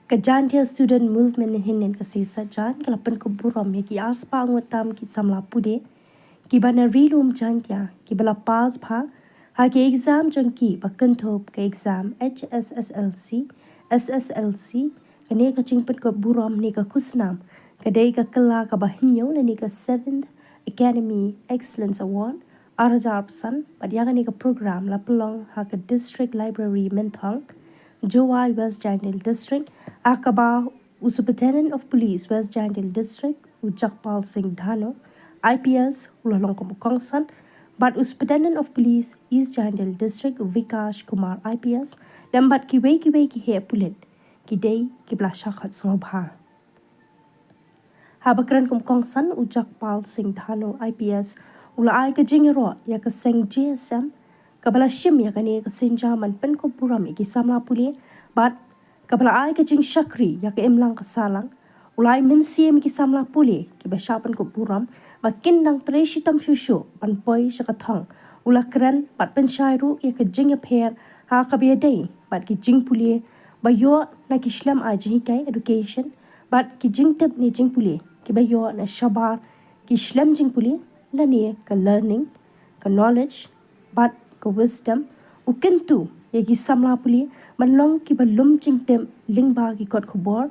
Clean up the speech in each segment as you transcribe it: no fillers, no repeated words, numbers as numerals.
ka Jaiñtia student movement in hinin ka sisa jan kala Pynkup burom ya ki arspa angotam ki samla pule kiba na rilum Jaiñtia ki bala pass bha ha ki exam jong ki bakantop ka exam SSLC kane ka ching Pynkup burom ni ka kusnam kadai ka kala ka bahinyo na ni ka 7th Academy Excellence Award Arajar San padyaga ni ka program la pelong ha ka District Library Menthong Jowai West Jaiñtia District Akaba Superintendent of Police West Jaiñtia District Ujakpal Singh Dhano IPS Ulalong Komukongsan but Superintendent of Police East Jaiñtia District Vikash Kumar IPS lambat ki he pulit ki day ki blasha khat sobha Habakran Komukongsan Ujakpal Singh Dhano IPS ula ai ka jingero ya ka seng JSM kabala shim ya kani ka sinjaman Pynkup burom ki samla pule but kabala ai ka jing shakri ya ka imlang ka salang ulai min siem ki samla pule ki basha Pynkup burom ba kindang treshitam shushu ban poi shakathong ula kran pat pen shairu ya ka jing pher ha ka be day but ki jing pule ba yo na ki shlam aji kai education but ki jing tep ni jing pule ki ba yo na shabar ki shlam jing pule la ni ka learning ka knowledge but ka wisdom ukentu ya ki samla puli manlong ki balum chingtem lingba ki kot khobor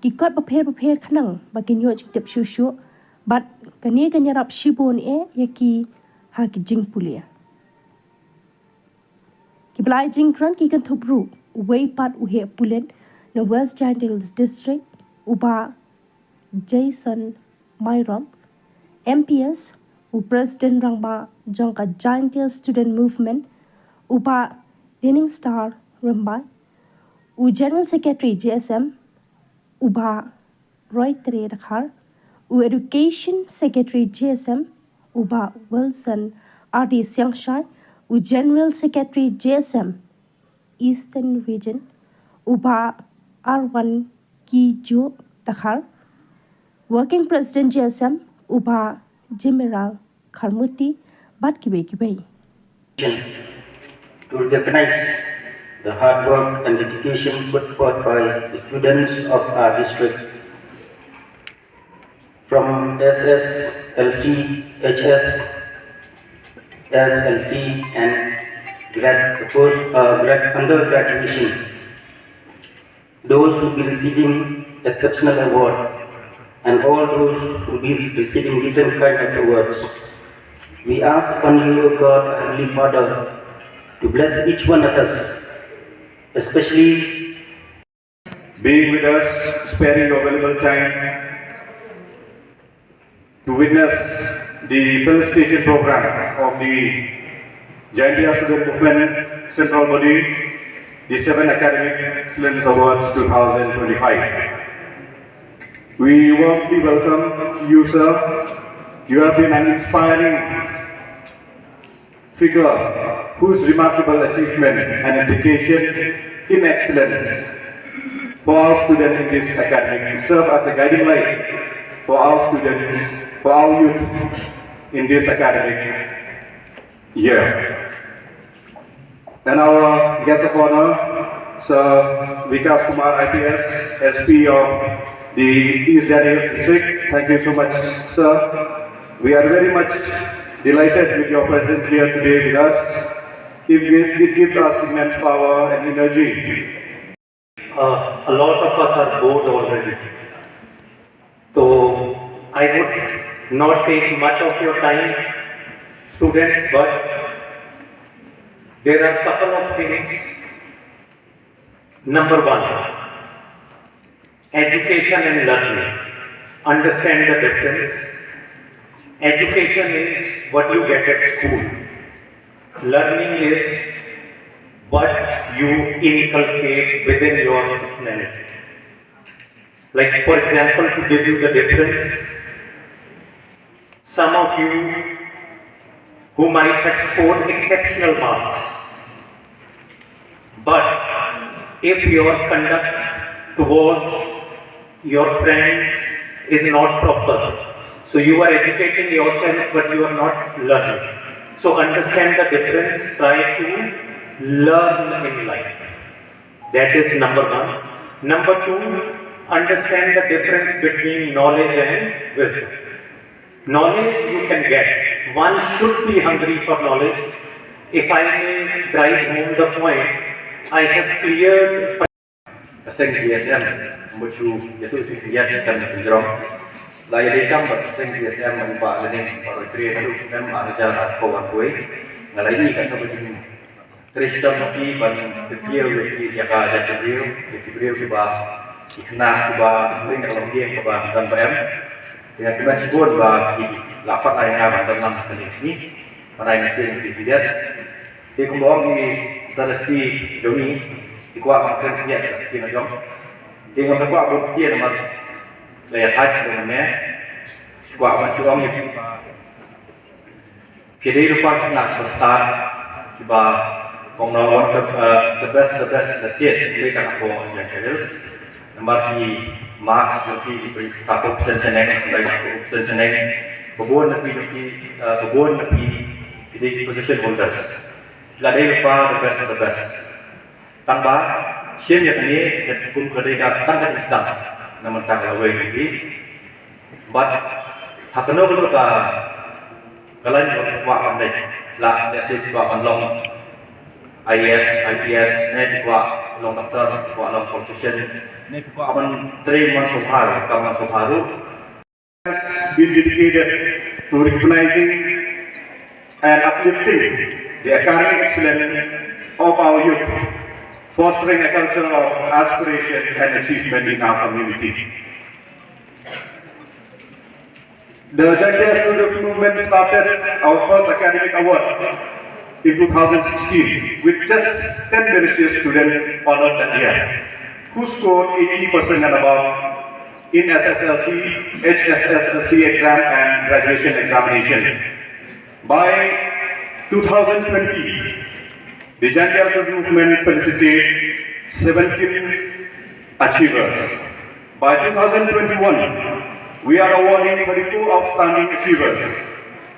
ki kot ba pher khnang ba ki nyo chingtep shu but kani ka nyarap shibon ya ki ha ki jing puli ki blai jing kran ki kan thupru way pat u he pulen no West Jaiñtia District uba Jason Myrom MPS u President Rangba Jongka Jaiñtia Student Movement upa Leaning Star Rambai u General Secretary JSM uba Roy Tere Dakhar u Education Secretary JSM uba Wilson RD Siangshai u General Secretary JSM Eastern Region uba R1 Ki Jo Dakhar Working President JSM uba General Kharmuti Bat Kibai to recognize the hard work and dedication put forth by the students of our district from SSLC, HS, SLC and undergraduation. Those who will be receiving exceptional award and all those who will be receiving different kind of awards. We ask upon you, O God, Heavenly Father, to bless each one of us, especially being with us, sparing your valuable time to witness the felicitation program of the Jaiñtia Student Movement Central Body, the 7th Academic Excellence Awards 2025. We warmly welcome you, sir. You have been an inspiring figure whose remarkable achievement and dedication in excellence for our students in this academic serve as a guiding light for our students, for our youth in this academic year. And our guest of honor, Sir Vikash Kumar IPS, SP of the East Jaiñtia District. Thank you so much, sir. We are very much delighted with your presence here today with us. It gives us immense power and energy. A lot of us are bored already. So I would not take much of your time, students, but there are a couple of things. Number one, education and learning. Understand the difference. Education is what you get at school. Learning is what you inculcate within your personality. Like, for example, to give you the difference, some of you who might have scored exceptional marks, but if your conduct towards your friends is not proper, so you are educating yourself but you are not learning. So understand the difference, try to learn in life. That is number one. Number 2, understand the difference between knowledge and wisdom. Knowledge you can get. One should be hungry for knowledge. If I may drive home the point, I have cleared Sing JSM, which you yet can burom. Lai they come but sing JSM and part learning or create a look them are jar for one way. Nalai kan kabujin. Tristam ki ban pier with yaka jat the real kiba, ikna kiba, ling along game kiba dan bam. Dengan kiba sebut ba ki lapat ai nga ban dalam kanik ni. Parai sing di dia. Dia kumbang ni sarasti jomi Ikwa makan dia kita jom. Dia ngam kuat buat dia nama laya haj dengan me. Kuat macam orang ni. Kita lupa nak besar kiba kongnawan the best the state mereka nak bawa jangkauan. Nombor ki marks ki takut senseneng baik senseneng. Babon nabi kita position holders. Ladai lupa the best. Tanpa siapa yang ini pun kerja tanpa distam, namun tak awal ini. But hakno kalau kalian buat pandai, lah biasa buat pandang IAS, IPS, ni buat long doktor, buat long politician, ni buat aman train mansuhar, kawan mansuharu. Has been dedicated to recognizing and uplifting the academic excellence of our youth, fostering a culture of aspiration and achievement in our community. The Jaiñtia student movement started our first academic award in 2016 with just 10 meritorious students honored that year, who scored 80% and above in SSLC, HSLC exam and graduation examination. By 2020, the Jaiñtia student movement felicitate 17 achievers. By 2021, we are awarding 34 outstanding achievers.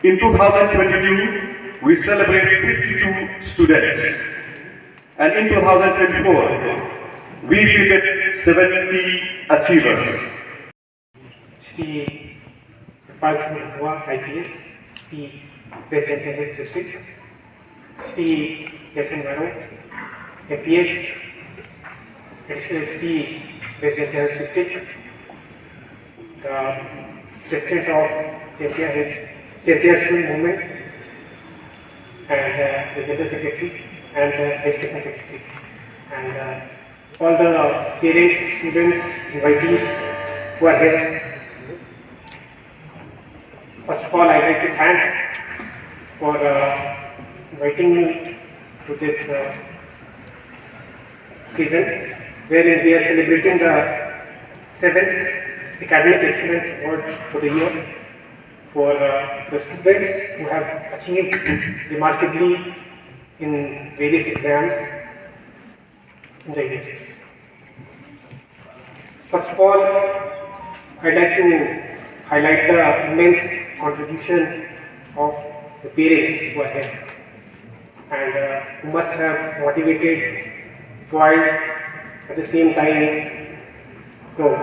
In 2022, we celebrate 52 students. And in 2024, we figured 70 achievers. She participated in IPS, she president in his district. She JSM APS, HSP president in his district. The president of Jaiñtia student movement and the general secretary and the education secretary. And all the parents, students, invitees who are here. First of all, I would like to thank for inviting me to this occasion, wherein we are celebrating the 7th Academic Excellence Award for the year for the students who have achieved remarkably in various exams in the year. First of all, I'd like to highlight the immense contribution of the parents who are here and who must have motivated, while at the same time, so